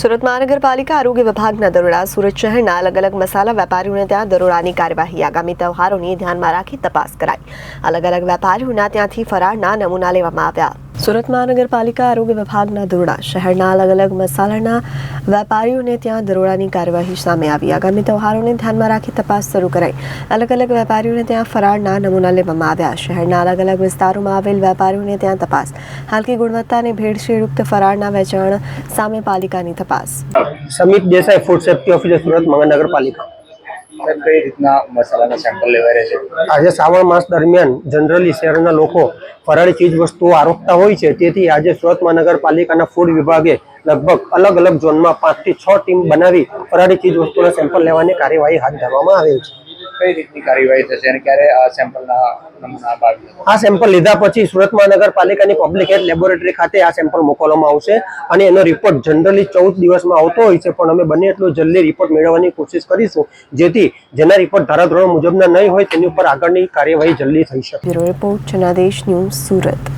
સુરત મહાનગરપાલિકા આરોગ્ય વિભાગના દરોડા સુરત શહેરના અલગ અલગ મસાલા વેપારીઓને ત્યાં દરોડાની કાર્યવાહી આગામી તહેવારોને ધ્યાનમાં રાખી તપાસ કરાઈ. અલગ અલગ વેપારીઓના ત્યાંથી ફરાળના નમૂના લેવામાં આવ્યા. સુરત મહાનગરપાલિકા આરોગ્ય વિભાગના દરોડા શહેરના અલગ અલગ મસાલાના વેપારીઓને ત્યાં દરોડાની કાર્યવાહી સામે આવી. આગામી તહેવારોને ધ્યાનમાં રાખી તપાસ શરૂ કરાઈ. અલગ અલગ વેપારીઓને ત્યાં ફરાળના નમૂના લેવામાં આવ્યા. શહેરના અલગ અલગ વિસ્તારોમાં આવેલ વેપારીઓને ત્યાં તપાસ. હલકી ગુણવત્તા અને ભેળસેળયુક્ત ફરાળના વેચાણ સામે પાલિકાની તપાસ. Samit Desai, food safety officer, Surat મહાનગરપાલિકા. કઈ રીતના મસાલાના સેમ્પલ લેવાય છે? આજે શ્રાવણ માસ દરમિયાન જનરલી શહેરના લોકો ફરાળી ચીજ વસ્તુઓ આરોગતા હોય છે, તેથી આજે સુરત મહાનગરપાલિકાના ફૂડ વિભાગે લગભગ અલગ અલગ ઝોનમાં 5 થી 6 ટીમ બનાવી ફરાળી ચીજ વસ્તુઓના સેમ્પલ લેવાની કાર્યવાહી હાથ ધરવામાં આવેલ છે. કઈ રીતની કાર્યવાહી થશે અને ક્યારે આ સેમ્પલના નમૂના બાકી? આ સેમ્પલ લીધા પછી સુરત મહાનગરપાલિકાની પબ્લિક હેલ્થ લેબોરેટરી ખાતે આ સેમ્પલ મોકલવામાં આવશે અને એનો રિપોર્ટ જનરલી 14 દિવસમાં આવતો હોય છે, પણ અમે બને એટલો જલ્દી રિપોર્ટ મેળવવાની કોશિશ કરીશું, જેથી જેના રિપોર્ટ ધારાધોરણ મુજબના નહીં હોય તેની ઉપર આગળની કાર્યવાહી જલ્દી થઈ શકે. Bureau report Janadesh news, Surat.